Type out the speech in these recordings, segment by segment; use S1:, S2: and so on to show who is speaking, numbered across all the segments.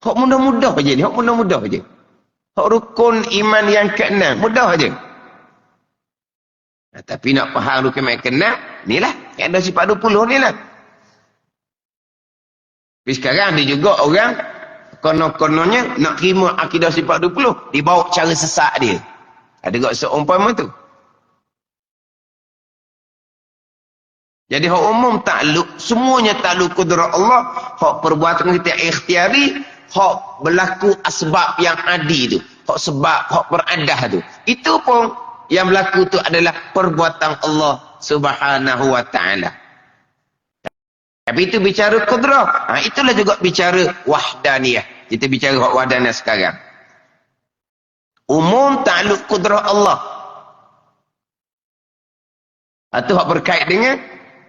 S1: Hak mudah-mudah aja ni, hak mudah-mudah aja. Hak rukun iman yang ke-6, mudah aja. Nah, tapi nak faham rukun iman ke-6, inilah, yang ada sifat 20 ni lah. Tapi sekarang ada juga orang, konon-kononnya nak terima akidah sifat 20, dibawa cara sesak dia. Ada juga seumpama tu. Jadi hak umum takluk, semuanya takluk kudrat Allah, hak perbuatan kita ikhtiari, hak berlaku asbab yang adi tu, hak sebab, hak beradah tu. Itu pun yang berlaku tu adalah perbuatan Allah Subhanahu wa taala. Tapi itu bicara kudrah. Itulah juga bicara wahdaniyah. Kita bicara hak wahdaniyah sekarang. Umum takluk kudrah Allah. Itu hak berkait dengan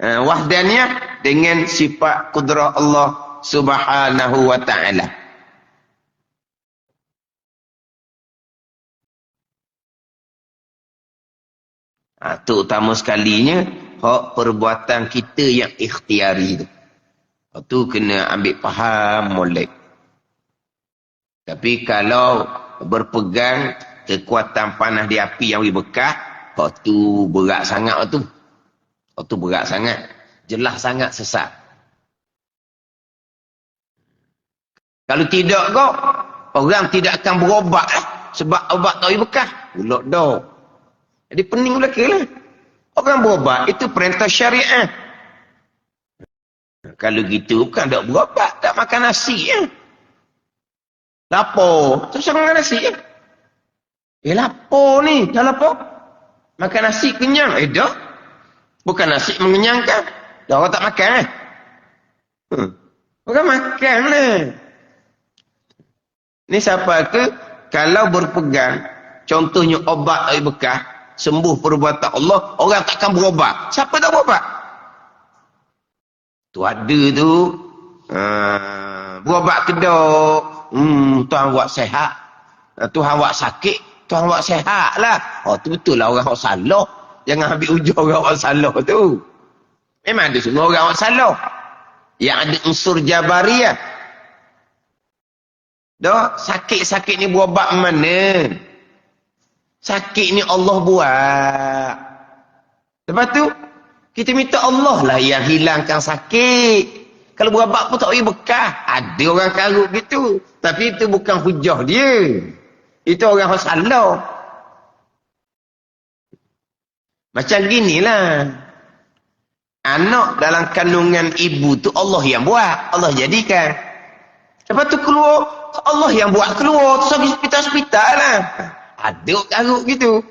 S1: wahdaniyah dengan sifat kudrah Allah Subhanahu wa taala. Terutama sekalinya hak perbuatan kita yang ikhtiari tu. Tu kena ambil faham molek. Tapi kalau berpegang kekuatan panas di api yang bekas, hak tu berat sangat tu. Hak tu berat sangat. Jelas sangat sesat. Kalau tidak kau, orang tidak akan berobat sebab obat tak bekas. Ulok dah. Jadi pening belaka lah. Orang berobat, itu perintah syariah. Kalau gitu, bukan tak berobat, tak makan nasi ya. Lapar, terus makan nasi ya. Lapar ni, dah lapar. Makan nasi kenyang, dah. Bukan nasi mengenyangkan. Dah orang tak makan eh. Orang makan lah. Ni siapa ke, kalau berpegang, contohnya obat air bekas, sembuh perbuatan Allah, orang takkan berobat. Siapa tak berobat? Tu ada tu. Berobat kedok. Tuhan buat sehat. Tuhan buat sakit. Tuhan buat sehat lah. Tu betul lah orang yang salah. Jangan ambil ujung orang yang salah tu. Memang ada semua orang yang salah. Yang ada unsur jabariyah. Dah, sakit-sakit ni berobat mana? Sakit ni Allah buat. Lepas tu, kita minta Allah lah yang hilangkan sakit. Kalau berobat pun tak boleh bekas. Ada orang karut gitu. Tapi itu bukan hujah dia. Itu orang yang salah. Macam ginilah. Anak dalam kandungan ibu tu Allah yang buat. Allah jadikan. Lepas tu keluar, Allah yang buat keluar. Terus hospital lah. Ada karut gitu.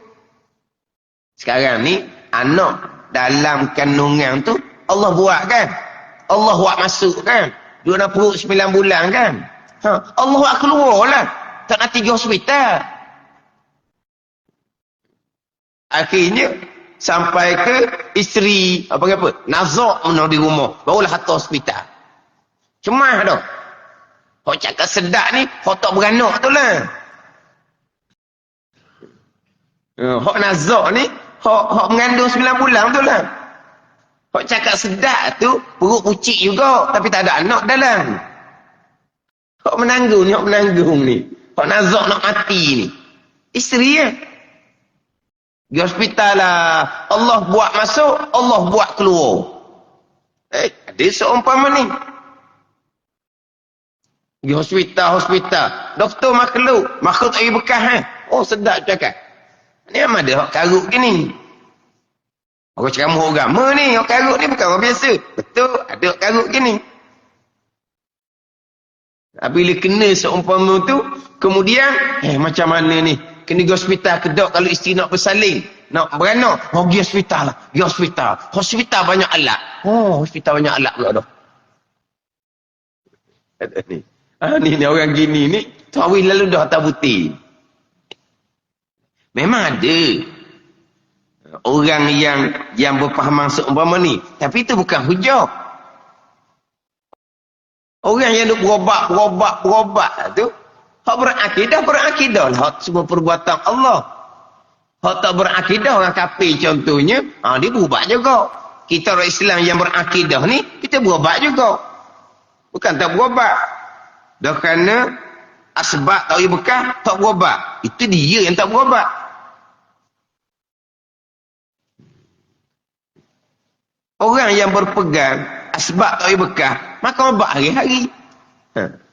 S1: Sekarang ni, anak dalam kandungan tu, Allah buat kan? Allah buat masuk kan? 29 bulan kan? Allah buat keluar lah. Tak nak 3 hospital. Akhirnya, sampai ke isteri, apa-apa, nazak menang di rumah. Barulah hantar hospital. Cemah dah. Hak cakap sedap ni, hak tak beranak tu lah. Hak nazak ni, hak mengandung 9 bulan tu lah. Hak cakap sedap tu, perut pucik juga, tapi tak ada anak dalam. Hak menanggung ni, hak menanggung ni. Hak nazak nak mati ni. Isteri ya. Di hospital lah. Allah buat masuk, Allah buat keluar. Ada seumpama ni. Di hospital. Doktor makhluk tak bekas Oh, sedap cakap. Ni memang ada hak karut gini. Orang ceramah agama ni, hak karut ni bukan orang biasa. Betul, ada hak karut gini. Bila kena seumpama tu, kemudian, macam mana ni? Kena pergi hospital kedok kalau isteri nak bersalin. Nak beranak, pergi hospital lah. Pergi hospital. Hospital banyak alat. Hospital banyak alat pula dah. Ni orang gini ni, tahu lalu dah tak putih. Memang ada orang yang berpahaman seumpama ni, tapi itu bukan hujah. Orang yang duk berobat tu, hak berakidah lah, hak semua perbuatan Allah. Hak tak berakidah orang kafir contohnya, dia berobat juga. Kita orang Islam yang berakidah ni, kita berobat juga. Bukan tak berobat. Dah kerana asbab tak boleh bekas, tak berubat. Itu dia yang tak berubat. Orang yang berpegang asbab tak boleh bekas, maka ubat hari-hari.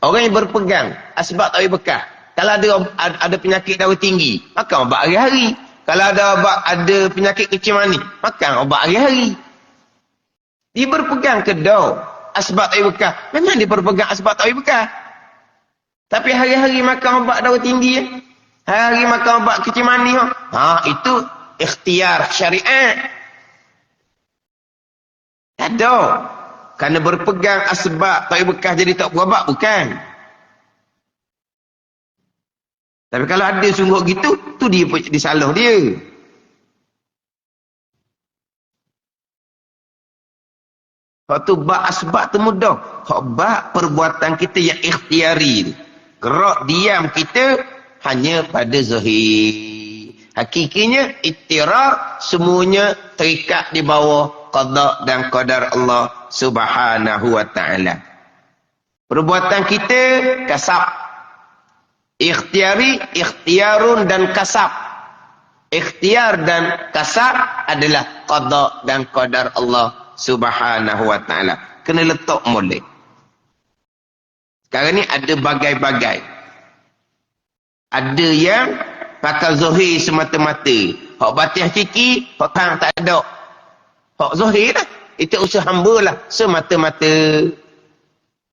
S1: Orang yang berpegang asbab tak boleh bekas, kalau ada penyakit darah tinggi, maka ubat hari-hari. Kalau ada penyakit kecil manis, makan ubat hari-hari. Dia berpegang ke daun asbab tak boleh bekas, memang dia berpegang asbab tak boleh bekas. Tapi hari-hari makan ubat darah tinggi, hari-hari makan ubat kecil manis, itu ikhtiar syariat. Tak ada. Kerana berpegang asbab tak boleh bekas jadi tak berubat, bukan. Tapi kalau ada sungguh gitu, tu dia disalah dia. Hak tu bab asbab tu mudah. Hak bab perbuatan kita yang ikhtiari tu. Gerak diam kita hanya pada zahir. Hakikinya iktirar semuanya terikat di bawah qada dan qadar Allah Subhanahu wa taala. Perbuatan kita kasab. Ikhtiari, ikhtiarun dan kasab. Ikhtiar dan kasab adalah qada dan qadar Allah Subhanahu wa taala. Kena letak molek. Sekarang ni ada bagai-bagai. Ada yang pakai zahir semata-mata. Hak batin hakiki, hak tang tak ada. Hak zahir lah. Itu usaha hamba lah semata-mata.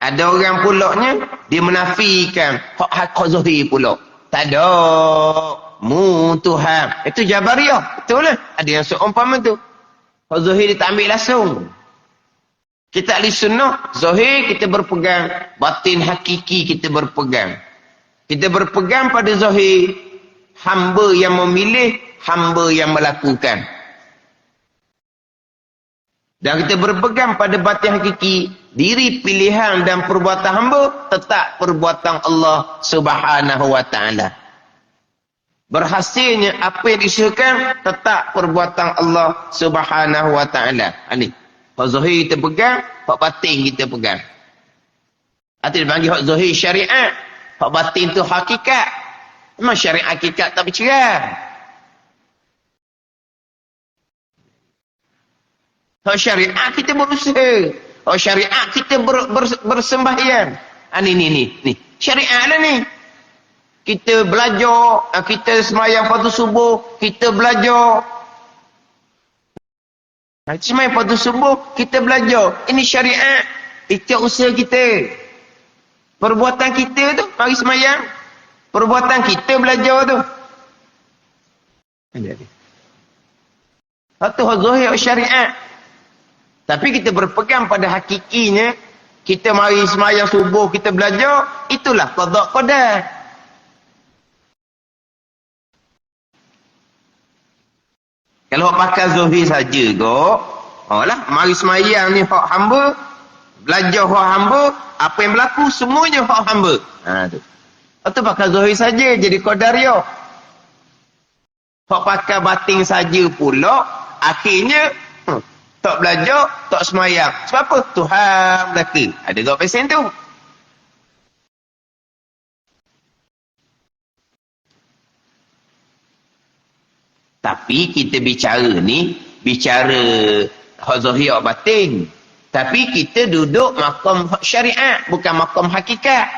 S1: Ada orang pulaknya, dia menafikan hak zahir pulak. Tak ada. Mu Tuhan. Itu Jabariyah. Betul lah. Ada yang seumpama tu. Hak zahir dia tak ambil langsung. Kita ahli sunnah, zahir kita berpegang. Batin hakiki kita berpegang. Kita berpegang pada zahir. Hamba yang memilih, hamba yang melakukan. Dan kita berpegang pada batin hakiki. Diri pilihan dan perbuatan hamba tetap perbuatan Allah Subhanahu wa taala. Berhasilnya apa yang diusahakan tetap perbuatan Allah Subhanahu wa taala. Ini. Hak zahir kita pegang, hak batin kita pegang. Atau dipanggil hak zahir syariat, hak batin tu hakikat. Memang syariat hakikat tak bercerai. Hak syariat kita berusaha. Hak syariat kita bersembahyang. Ni. Syariat lah ni. Kita belajar, kita sembahyang fardu subuh, kita belajar. Sembahyang fardu subuh, kita belajar. Ini syariat. Itu usaha kita. Perbuatan kita tu, mari sembahyang. Perbuatan kita belajar tu. Satu hak zahir syariat. Tapi kita berpegang pada hakikinya, kita mari sembahyang subuh, kita belajar, itulah qada qadar. Kalau pakai zahir saja kau, mari sembahyang ni hak hamba, belajar hak hamba, apa yang berlaku semuanya hak hamba. Tu. Atau pakai zahir saja jadi qadariyah. Hak pakai batin saja pula, akhirnya tak belajar, tak semayang. Sebab apa? Tuhan belaka. Ada 2% tu. Tapi kita bicara ni, bicara hak zahir hak batin. Tapi kita duduk makam syariat, bukan makam hakikat.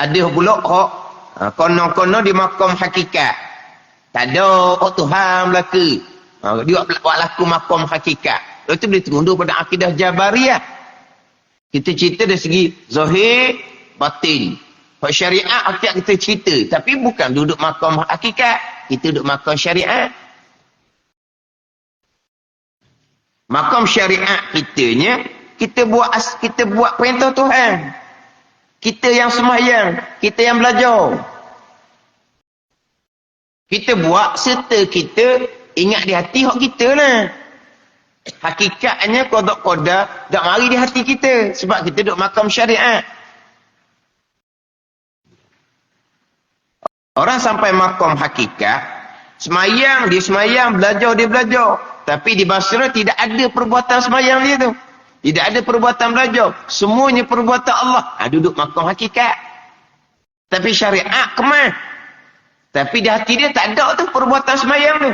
S1: Ada pula hak konon-konon di makam hakikat. Tak ada hak Tuhan belaka. Dia buat laku makam hakikat. Itu boleh terundur pada akidah Jabariyah. Kita cerita dari segi zahir, batin. Hak syariat, hakikat kita cerita. Tapi bukan duduk makam hakikat. Kita duduk makam syariat. Makam syariat kitanya, kita buat perintah Tuhan. Kita yang sembahyang, kita yang belajar. Kita buat serta kita ingat di hati hak kita lah. Hakikatnya qada tak mari di hati kita. Sebab kita duduk makam syariat. Orang sampai makam hakikat, dia semayang, belajar, dia belajar. Tapi di Basra tidak ada perbuatan semayang dia tu. Tidak ada perbuatan belajar. Semuanya perbuatan Allah. Duduk makam hakikat. Tapi syariat kemah. Tapi di hati dia tak ada tu perbuatan sembahyang tu.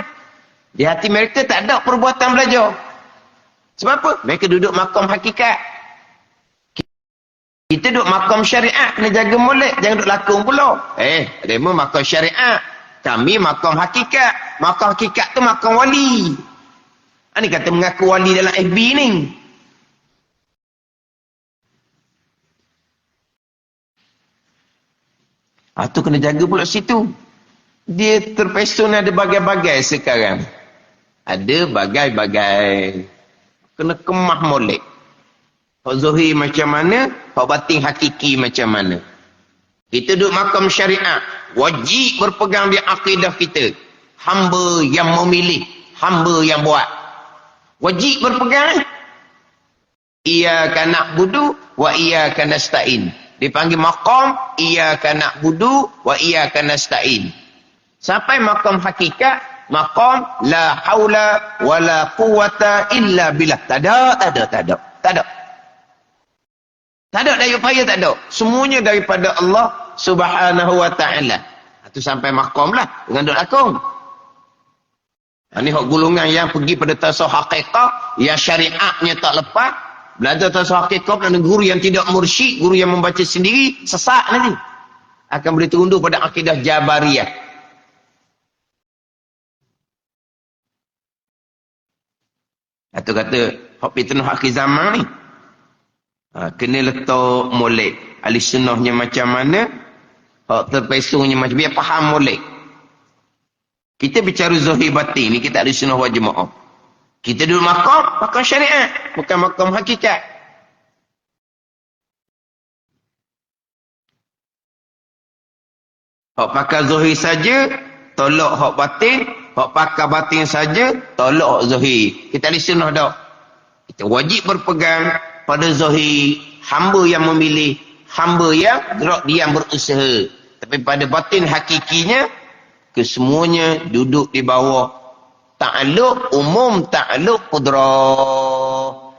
S1: Di hati mereka tak ada perbuatan belajar. Sebab apa? Mereka duduk makam hakikat. Kita duduk makam syariat. Kena jaga molek. Jangan duduk lakung pula. Mereka makam syariat. Kami makam hakikat. Makam hakikat tu makam wali. Ini kata mengaku wali dalam FB ni. Tu kena jaga pula situ. Dia terpesun ada bagai-bagai sekarang. Ada bagai-bagai. Kena kemah molek. Hak zahir macam mana, hak batin hakiki macam mana. Kita duduk makam syariat. Wajib berpegang di akidah kita. Hamba yang memilih. Hamba yang buat. Wajib berpegang. Iyyaka na'budu wa iyyaka nasta'in. Dipanggil maqam, iyyaka na'budu wa iyyaka nasta'in. Sampai maqam hakikat, maqam la haula wa la quwata illa billah. Tak ada. Tak ada daya upaya, tak ada. Semuanya daripada Allah Subhanahu wa ta'ala. Itu sampai maqam lah. Dengan duk lakon. Ini hak golongan yang pergi pada tasawuf haqiqah, yang syariatnya tak lepas. Belajar tasawuf haqiqah pada guru yang tidak mursyid, guru yang membaca sendiri, sesak nanti. Akan boleh terundur pada akidah Jabariyah. Itu kata, hak fitnah akhir zaman ni. Kena letak molek. Ahli sunnahnya macam mana, hak terpesungnya macam, biar faham molek. Kita bicara zahir batin ni, kita ahli sunnah wal jamaah. Kita duduk makam syariat, bukan makam hakikat. Hak pakai zahir saja, tolak hak batin. Hak pakai batin saja, tolak hak zahir. Kita ahli sunnah tak. Kita wajib berpegang pada zahir. Hamba yang memilih, hamba yang gerak diam berusaha. Tapi pada batin hakikinya, kesemuanya duduk di bawah ta'alluq umum, ta'alluq qudrah.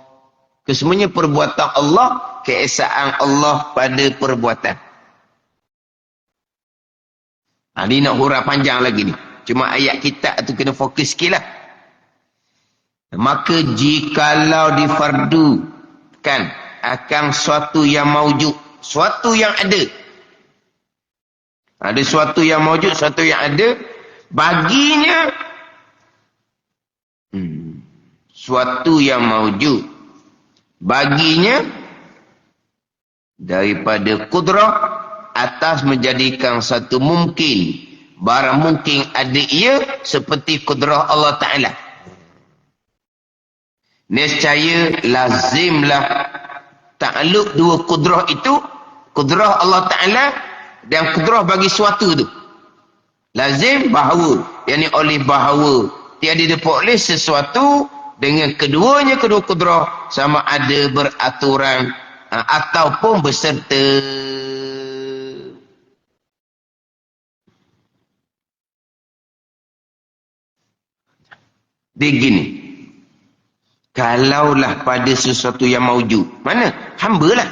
S1: Kesemuanya perbuatan Allah, keesaan Allah pada perbuatan. Ini nak hurah panjang lagi ni. Cuma ayat kitab tu kena fokus sikit lah. Maka jikalau difardukan akan suatu yang maujud, suatu yang ada. Ada suatu yang maujud, suatu yang ada. Baginya suatu yang maujud. Baginya daripada kudrah atas menjadikan satu mungkin. Barang mungkin ada ia seperti kudrah Allah Ta'ala. Nescaya lazimlah ta'alluq dua kudrah itu. Kudrah Allah Ta'ala dan kudrah bagi suatu tu. Lazim bahawa. Yang ni oleh bahawa. Tiada dapat oleh sesuatu dengan keduanya kedua kudrah sama ada beraturan ataupun berserta. Dia gini. Kalaulah pada sesuatu yang maujud. Mana? Hamba lah.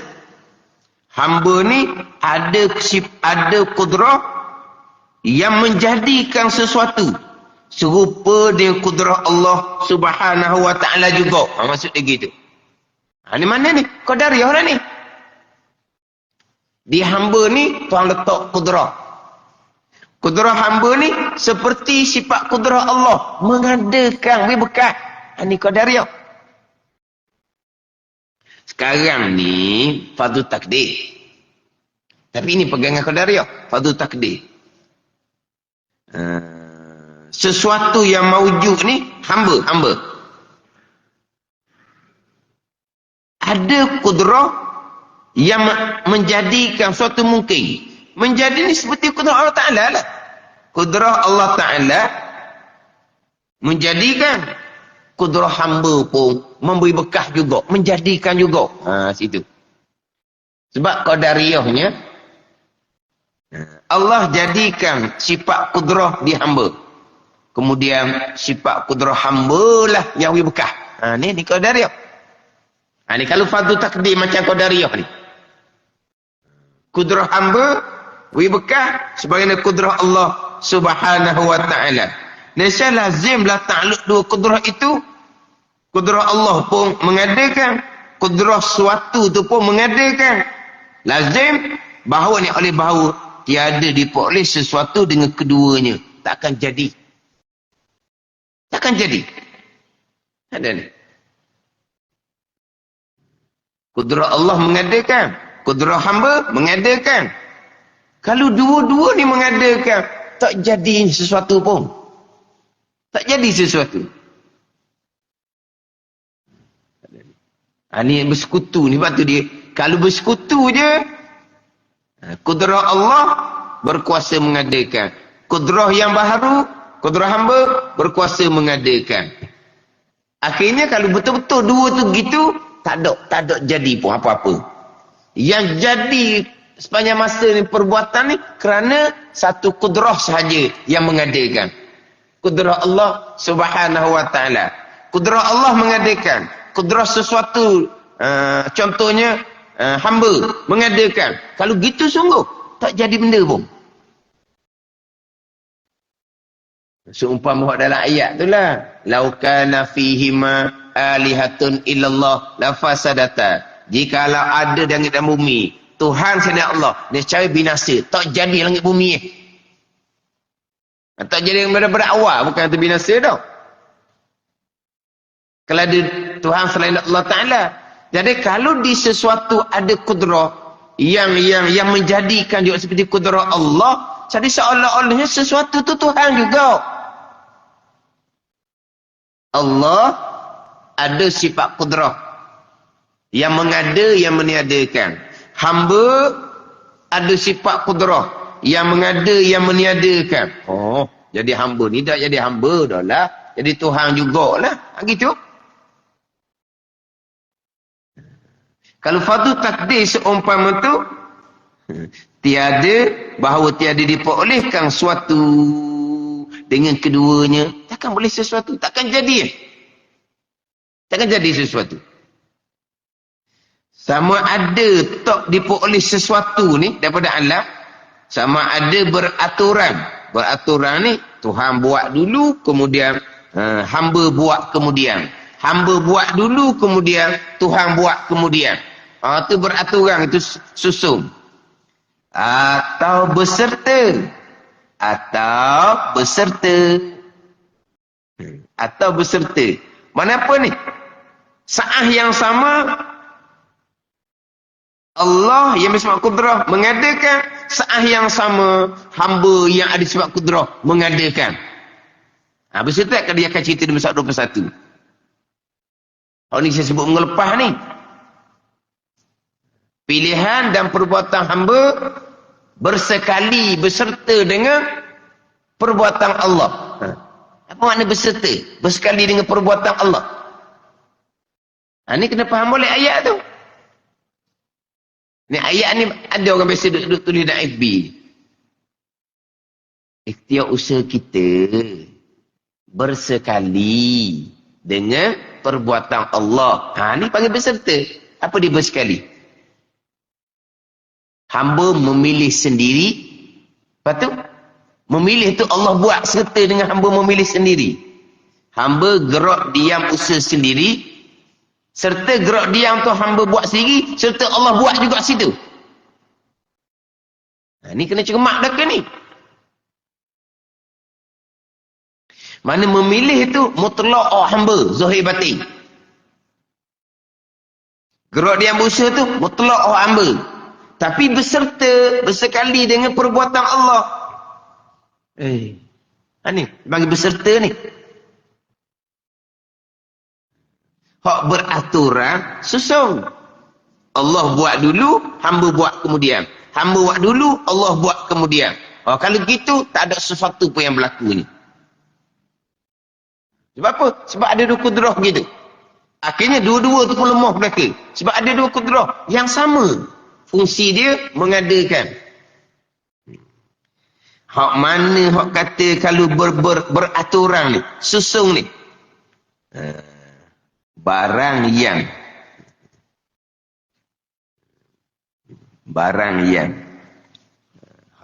S1: Hamba ni ada kudrah yang menjadikan sesuatu serupa dengan kudrah Allah Subhanahu wa ta'ala juga. Maksud dia gitu. Ni mana ni? Qadariyah lah ni. Di hamba ni Tuhan letak kudrah. Kudrah hamba ni seperti sifat kudrah Allah, mengadakan bekas. Ni qadariyah. Sekarang ni fardu takdir. Tapi ini pegangan qadariyah, fardu takdir. Sesuatu yang maujud ni hamba. Ada kudrah yang menjadikan suatu mungkin. Menjadi ni seperti kudrah Allah Ta'ala lah. Kudrah Allah Ta'ala menjadikan kudrah hamba pun memberi bekas juga, menjadikan juga. Situ. Sebab qadariyahnya Allah jadikan sifat kudrah di hamba. Kemudian sifat kudrah hamba lah yang memberi bekas. Ni qadariyah. Ni kalau fardu takdir macam qadariyah ni. Kudrah hamba beri bekah sebagaimana kudrah Allah Subhanahu wa taala. Nasa lazimlah takluk dua kudrah itu. Kudrah Allah pun mengadakan, kudrah suatu tu pun mengadakan. Lazim bahawa ni oleh bahawa tiada diperoleh sesuatu dengan keduanya. Takkan jadi. Takkan jadi. Ada ni. Kudrah Allah mengadakan, kudrah hamba mengadakan. Kalau dua-dua ni mengadakan, tak jadi sesuatu pun. Tak jadi sesuatu. Ni bersekutu ni, sebab tu dia. Kalau bersekutu je, kudrah Allah berkuasa mengadakan. Kudrah yang baharu, kudrah hamba berkuasa mengadakan. Akhirnya kalau betul-betul dua tu gitu, tak ada jadi pun apa-apa. Yang jadi sepanjang masa ni perbuatan ni kerana satu kudrah sahaja yang mengadakan. Kudrah Allah Subhanahu wa taala. Kudrah Allah mengadakan. Kudrah sesuatu contohnya hamba mengadakan. Kalau gitu sungguh tak jadi benda pun. Seumpama dalam ayat tu lah. Lau kana fihima alihatun illallah lafasadata. Jikalau ada di langit dan bumi Tuhan selain Allah, nescaya binasa. Tak jadi langit bumi tak jadi daripada awal, bukan itu binasa tau. Kalau ada Tuhan selain Allah Ta'ala. Jadi kalau di sesuatu ada kudrah yang menjadikan juga seperti kudrah Allah, jadi seolah-olahnya sesuatu tu Tuhan juga. Allah ada sifat kudrah yang mengada, yang meniadakan. Hamba ada sifat kudrah yang mengada, yang meniadakan. Oh, jadi hamba ni dah jadi hamba dah lah. Jadi Tuhan jugalah. Gitu. Kalau fardu takdir seumpama tu, tiada, bahawa tiada diperolehkan suatu dengan keduanya, takkan boleh sesuatu, takkan jadi. Takkan jadi sesuatu. Sama ada tak diperoleh sesuatu ni daripada alam, sama ada beraturan. Beraturan ni Tuhan buat dulu, kemudian hamba buat kemudian. Hamba buat dulu, kemudian Tuhan buat kemudian. Itu beraturan, itu susun. Atau beserta. Atau beserta. Mana apa ni? Saat yang sama, Allah yang bersifat kudrah mengadakan, saat yang sama hamba yang ada sifat kudrah mengadakan. Beserta kan dia akan cerita di Mazmur 21. Ini saya sebut mengelepah ni. Pilihan dan perbuatan hamba bersekali beserta dengan perbuatan Allah. Apa makna beserta? Bersekali dengan perbuatan Allah. Ini kena faham boleh ayat tu. Ni ayat ni ada orang biasa duduk tulis dalam FB. Ikhtiar usaha kita bersekali dengan perbuatan Allah. Ni panggil beserta. Apa dia bersekali? Hamba memilih sendiri. Lepas tu, memilih tu Allah buat serta dengan hamba memilih sendiri. Hamba gerak diam usaha sendiri. Serta gerak diam tu hamba buat sendiri. Serta Allah buat juga situ. Ni kena cermat dah ke ni? Mana memilih tu mutlak hamba. Zahir batin. Gerak diam usaha tu mutlak hamba. Tapi beserta, bersekali dengan perbuatan Allah. Ni, bagi beserta ni. Hak beraturan, susun. Allah buat dulu, hamba buat kemudian. Hamba buat dulu, Allah buat kemudian. Kalau gitu, tak ada sesuatu pun yang berlaku ni. Sebab apa? Sebab ada dua kudrah gitu. Akhirnya dua-dua tu pun lemah mereka. Sebab ada dua kudrah yang sama. Fungsi dia mengadakan. Hak mana hak kata kalau beraturan ni, susung ni. Barang yang Barang yang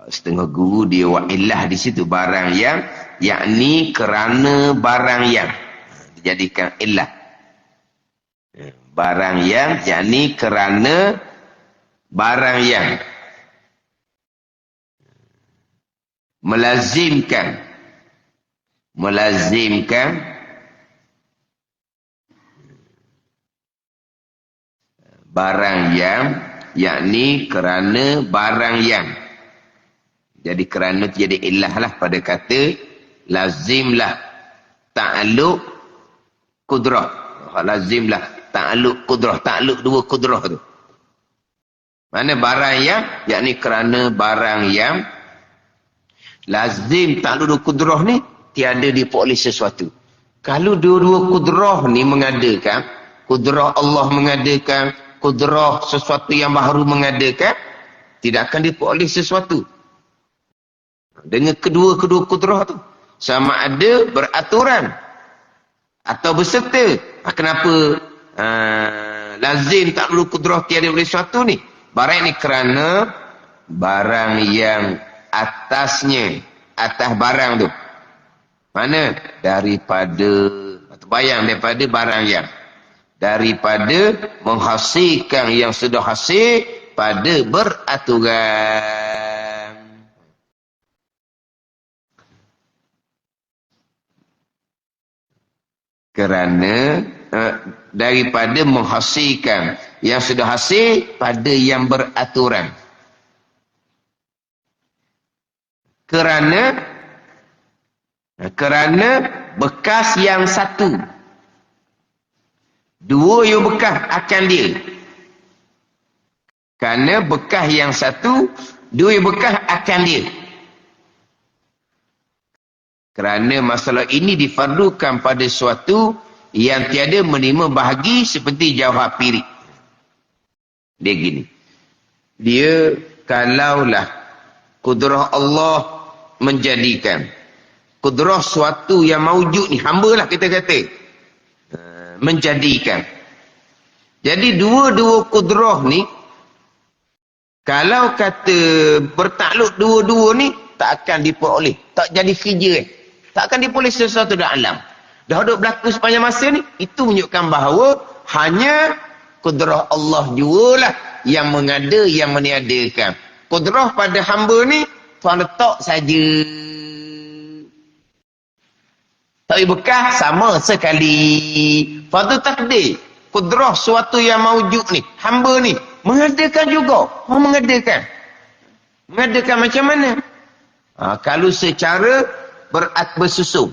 S1: setengah guru dia wa'ilah di situ. Barang yang, yakni kerana barang yang. Dijadikan ilah. Barang yang, yakni kerana barang yang. Melazimkan. Barang yang, yakni kerana barang yang. Jadi kerana itu jadi ilah lah pada kata lazimlah ta'aluk kudrah. Lazimlah ta'aluk kudrah. Ta'aluk dua kudrah tu. Mana barang yang, yakni kerana barang yang. Lazim ta'aluk dua kudrah ni tiada diperoleh sesuatu. Kalau dua-dua kudrah ni mengadakan, kudrah Allah mengadakan, kudrah sesuatu yang baru mengadakan, tidak akan diperoleh sesuatu. Dengan kedua-kedua kudrah tu. Sama ada beraturan atau berserta. Kenapa lazim tak perlu kudrah tiada oleh sesuatu ni? Barang ni kerana barang yang atasnya, atas barang tu. Mana? Daripada, bayang daripada barang yang. Daripada menghasilkan yang sudah hasil pada beraturan. Kerana daripada menghasilkan yang sudah hasil pada yang beraturan. Kerana bekas yang satu. Dua yang bekas akan dia. Kerana bekas yang satu, dua yang bekas akan dia. Kerana masalah ini difardukan pada suatu yang tiada menerima bahagi seperti jauhar pirik. Dia gini. Dia kalaulah kudrah Allah menjadikan kudrah suatu yang maujud ni, hamba lah kita kata. Menjadikan. Jadi dua-dua kudrah ni, kalau kata bertakluk dua-dua ni, tak akan diperoleh. Tak jadi kerja tak akan diperoleh sesuatu dalam alam. Dah duduk berlaku sepanjang masa ni, itu menunjukkan bahawa hanya kudrah Allah jugalah yang mengada, yang meniadakan. Kudrah pada hamba ni, Tuhan letak saja. Tapi bekas sama sekali. Fadu takdir. Kudrah suatu yang maujud ni, hamba ni, mengadakan juga. Mengadakan. Mengadakan macam mana? Kalau secara bersusun.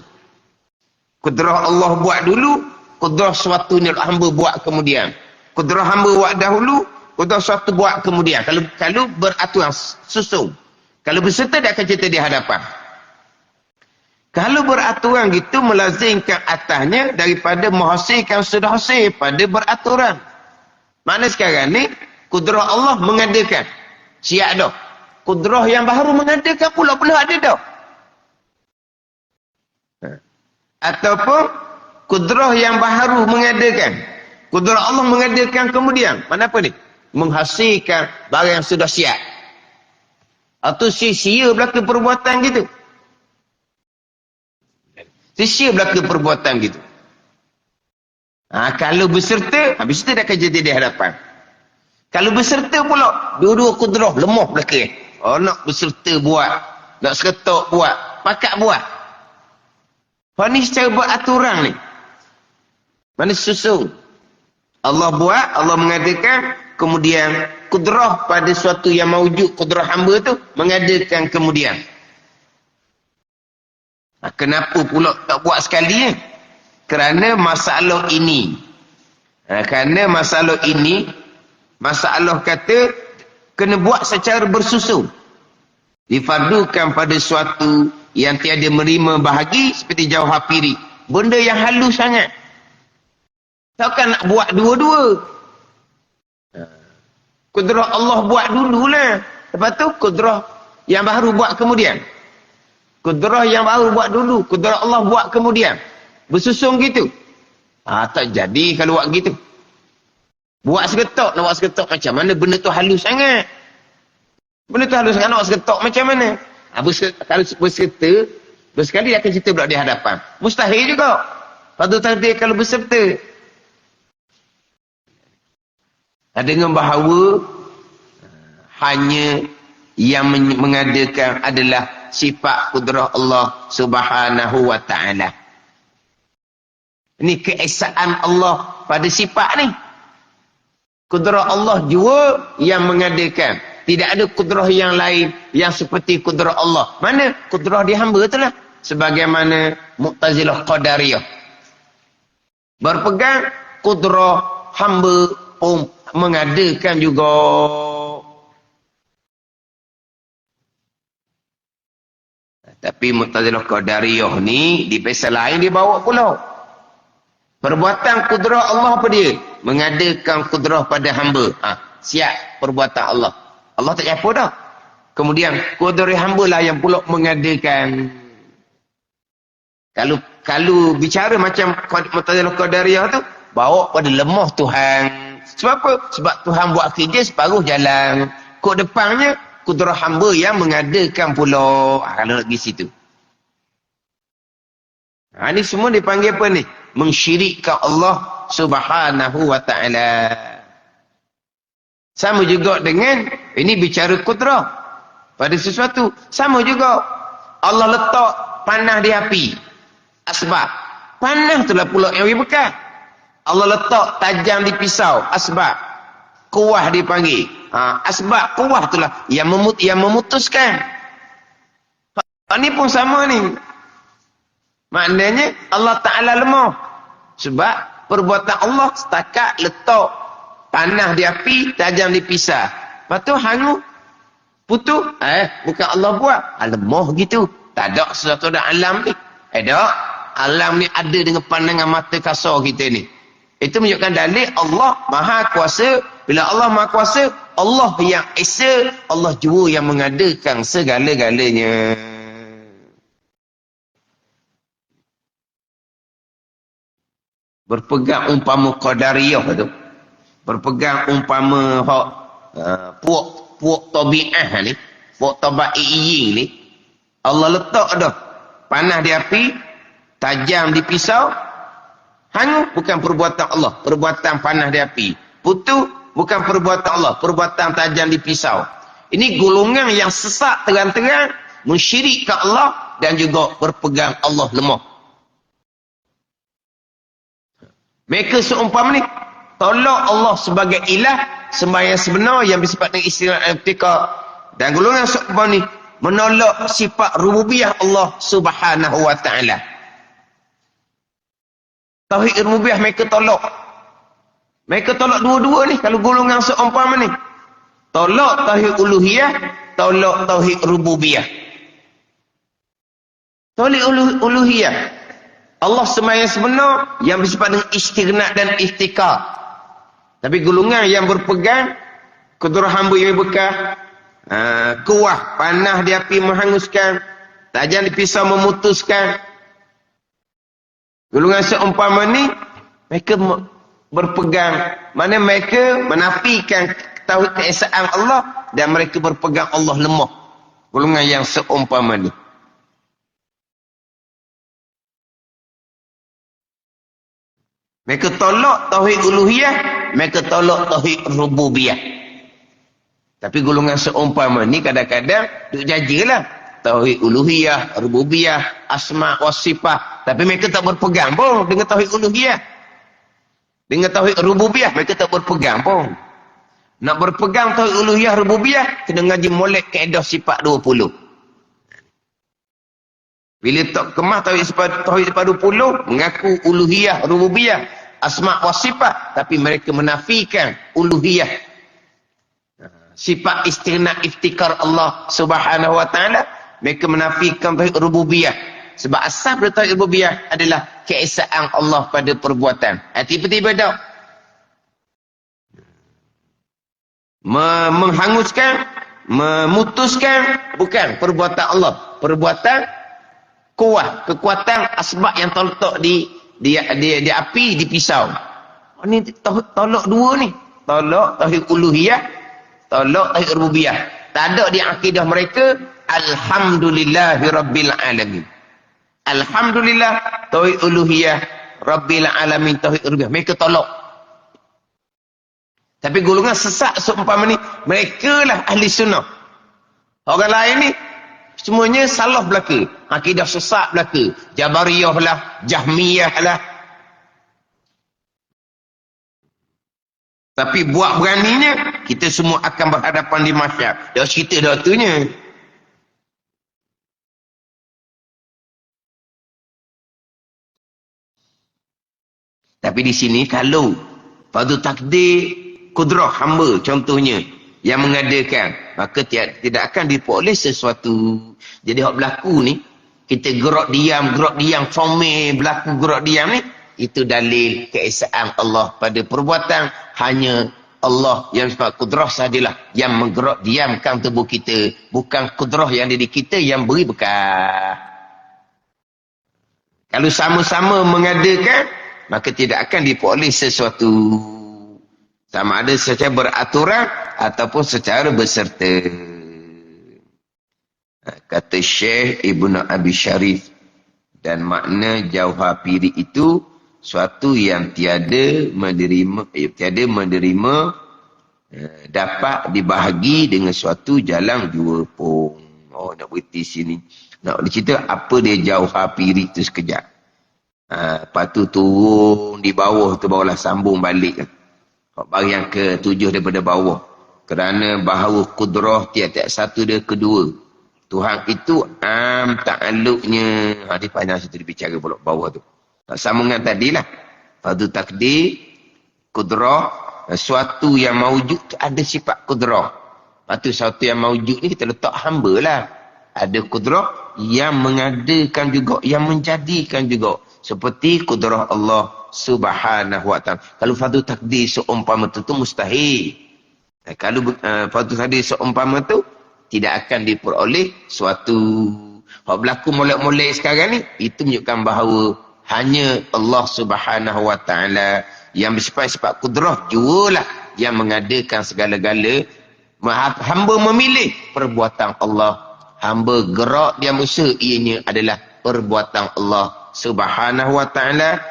S1: Kudrah Allah buat dulu, kudrah suatu ni hamba buat kemudian. Kudrah hamba buat dahulu, kudrah suatu buat kemudian. Kalau beraturan, susun. Kalau berserta, dia akan cerita di hadapan. Kalau beraturan gitu, melazimkan atasnya daripada menghasilkan sudah hasil pada beraturan. Mana sekarang ni, kudrah Allah mengadakan. Siap dah. Kudrah yang baru mengadakan pula ada dah. Ataupun kudrah yang baru mengadakan. Kudrah Allah mengadakan kemudian. Mana apa ni? Menghasilkan barang yang sudah siap. Atau sia-sia berlaku perbuatan gitu. Sia-sia berlaku perbuatan gitu. Kalau berserta, habis itu dia akan jadi di hadapan. Kalau berserta pula, dua-dua kudrah lemah belaka. Nak berserta buat. Nak seretak buat. Pakat buat. Ini secara beraturan ni. Mana susun. Allah buat, Allah mengadakan, kemudian kudrah pada suatu yang mawujud, kudrah hamba tu, mengadakan kemudian. Kenapa pula tak buat sekali? Kerana masalah ini. Kerana masalah ini, masalah kata, kena buat secara bersusun. Difardukan pada suatu yang tiada menerima bahagi seperti jauhar pirik. Benda yang halus sangat. Takkan nak buat dua-dua. Kudrah Allah buat dululah. Lepas tu kudrah yang baru buat kemudian. Kudrah yang baru buat dulu. Kudrah Allah buat kemudian. Bersusun gitu. Tak jadi kalau buat gitu. Buat seketok. Nak buat seketok macam mana benda tu halus sangat. Benda tu halus dengan awak seketok macam mana? Kalau berserta, bersekali dia akan cerita pula di hadapan. Mustahil juga. Padu takdir kalau berserta. Dengan bahawa hanya yang mengadakan adalah sifat kudrah Allah Subhanahu wa ta'ala. Ini keesaan Allah pada sifat ni. Kudrah Allah jua yang mengadakan. Tidak ada kudrah yang lain yang seperti kudrah Allah. Mana kudrah di hamba itulah. Sebagaimana Mu'tazilah Qadariyah. Berpegang kudrah hamba mengadakan juga. Tapi Mu'tazilah Qadariyah ni di pasal lain dia bawa pula. Perbuatan kudrah Allah apa dia? Mengadakan kudrah pada hamba. Siap perbuatan Allah. Allah tak apa dah. Kemudian kudrah hamba lah yang pula mengadakan. Kalau bicara macam Mu'tazilah Qadariyah tu, bawa pada lemah Tuhan. Sebab apa? Sebab Tuhan buat kerja separuh jalan. Kok depannya kudrah hamba yang mengadakan pula. Kalau nak pergi situ. Ini semua dipanggil apa ni? Mensyirikkan Allah Subhanahu wa ta'ala. Sama juga dengan ini bicara kudrah pada sesuatu. Sama juga Allah letak panah di api. Asbab. Panah itulah pula yang bekas. Allah letak tajam di pisau. Asbab. Kuah dipanggil. Asbab kuah itulah yang memutuskan. Ini pun sama ni. Maknanya Allah Ta'ala lemah. Sebab perbuatan Allah setakat letak panah di api, tajam di pisau. Lepas tu hangus. Putus. Bukan Allah buat. Lemah gitu. Tak ada sesuatu dalam alam ni. Tak. Alam ni ada dengan pandangan mata kasar kita ni. Itu menunjukkan dalil Allah Maha Kuasa. Bila Allah Maha Kuasa, Allah yang esa, Allah jua yang mengadakan segala-galanya. Berpegang umpama Qadariyah tu. Berpegang umpama puak tabi'ah ni. Puak tabi'iying ni. Allah letak dah panah di api, tajam di pisau. Hangus bukan perbuatan Allah. Perbuatan panah di api. Putus bukan perbuatan Allah. Perbuatan tajam di pisau. Ini golongan yang sesat terang-terang. Mensyirikkan Allah dan juga berpegang Allah lemah. Mereka seumpama ni. Tolak Allah sebagai ilah. Sembahyang sebenar yang bersifat dengan istilah etika. Dan golongan seumpama ni. Menolak sifat rububiyah Allah Subhanahu wa ta'ala. Tauhid rububiyah mereka tolak. Mereka tolak dua-dua ni. Kalau golongan seumpama ni. Tolak tauhid uluhiyah. Tolak tauhid rububiyah. Tauhid uluhiyah. Allah sembahyang sebenar. Yang bersifat dengan istighna dan ihtikar. Tapi golongan yang berpegang. Kudrah hamba yang bekas. Kuah. Panah di api menghanguskan. Tajam di pisau memutuskan. Golongan seumpama ni, mereka berpegang. Mana mereka menafikan tauhid keesaan Allah. Dan mereka berpegang Allah lemah. Golongan yang seumpama ni. Mereka tolak tauhid uluhiyah. Mereka tolak tauhid rububiyah. Tapi golongan seumpama ni kadang-kadang duk jajalah. Tauhid uluhiyah, rububiyah, asma' wa sifat. Tapi mereka tak berpegang pun dengan tauhid uluhiyah. Dengan tauhid rububiyah, mereka tak berpegang pun. Nak berpegang tauhid uluhiyah, rububiyah, kena ngaji molek kaedah sifat 20. Bila tak kemah tauhid sifat 20, mengaku uluhiyah, rububiyah, asma' wa sifat. Tapi mereka menafikan uluhiyah. Sifat istighna iftikar Allah Subhanahu wa ta'ala. Mereka menafikan tauhid rububiyah. Sebab asal dari tauhid rububiyah adalah keesaan Allah pada perbuatan. Tiba-tiba tak. Menghanguskan, memutuskan, bukan perbuatan Allah. Perbuatan kuat, kekuatan asbab yang terletak di api, di pisau. Ini tolak dua ni. Tolak tauhid uluhiyah, tolak tauhid rububiyah. Tak ada di akidah mereka alhamdulillahirabbil alamin. Alhamdulillah tauhid uluhiyah, rabbil alamin tauhid rububiyah. Mereka tolak. Tapi golongan sesat seumpama ni, mereka lah ahli sunnah. Orang lain ni semuanya salah belaka. Akidah sesat belaka. Jabariyah lah, Jahmiyah lah. Tapi buat beraninya, kita semua akan berhadapan di mahsyar. Dia cerita doktornya. Tapi di sini kalau fardu takdir kudrah hamba contohnya yang mengadakan, maka tidak akan diperoleh sesuatu. Jadi hak berlaku ni, kita gerak diam, formal berlaku gerak diam ni, itu dalil keesaan Allah pada perbuatan. Hanya Allah yang sebab kudrah sahajalah yang menggerak diamkan tubuh kita, bukan kudrah yang ada di kita yang beri bekal. Kalau sama-sama mengadakan, maka tidak akan diperoleh sesuatu. Sama ada secara beraturan ataupun secara berserta. Kata Syekh Ibnu Abi Syarif, dan makna Jauhar Piri itu suatu yang tiada menerima dapat dibahagi dengan suatu jalan dua pun. Oh, nak berhenti sini. Nak cerita apa dia Jauhar Piri tu sekejap. Lepas tu turun di bawah tu, barulah sambung balik. Bahagian ke-7 daripada bawah. Kerana bahawa kudrah tiap-tiap satu dia kedua. Tuhan itu ta'alluqnya. Dia panjang situ dibicara pula bawah tu. Sambungan tadilah. Fardu takdir, kudrah, suatu yang mawujud tu ada sifat kudrah. Lepas tu suatu yang mawujud ni kita letak hamba lah. Ada kudrah yang mengadakan juga, yang menjadikan juga. Seperti kudrah Allah Subhanahu wa ta'ala. Kalau fardu takdir seumpama tu mustahil. Kalau fardu takdir seumpama tu tidak akan diperoleh suatu. Hak berlaku molek-molek sekarang ni, itu menunjukkan bahawa hanya Allah Subhanahu wa ta'ala yang bersifat kudrah jualah yang mengadakan segala-gala. Hamba memilih perbuatan Allah. Hamba gerak dia usaha, ianya adalah perbuatan Allah Subhanahu wa ta'ala.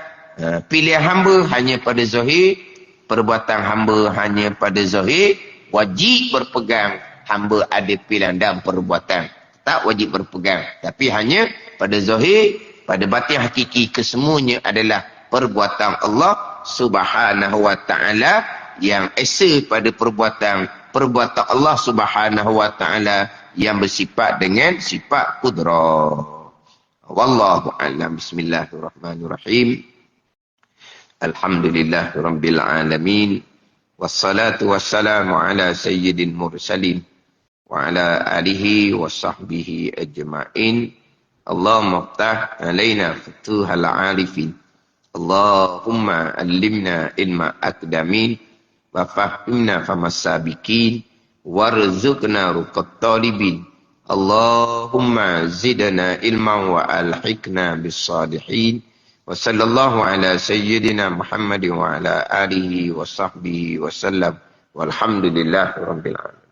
S1: Pilihan hamba hanya pada zahir, perbuatan hamba hanya pada zahir. Wajib berpegang, hamba ada pilihan dan perbuatan. Tak wajib berpegang, tapi hanya pada zahir. Pada batin hakiki kesemuanya adalah perbuatan Allah Subhanahu wa ta'ala, yang esa pada perbuatan Allah Subhanahu wa ta'ala yang bersifat dengan sifat kudrah. Wallahu a'lam. Bismillahirrahmanirrahim. Alhamdulillahirabbil alamin. Wassalatu wassalamu ala sayyidil mursalin wa ala alihi wa sahbihi ajma'in. Allahumma ftah alaina futuhal arifin. Allahumma allimna ilma akdamin wa fahimna famasabikin warzuqna ruqat talibin. Allahumma zidna ilman wa alhiqna bis salihin. Wa sallallahu ala sayyidina Muhammadin wa ala alihi wa sahbihi wa sallam. Walhamdulillahi rabbil alamin.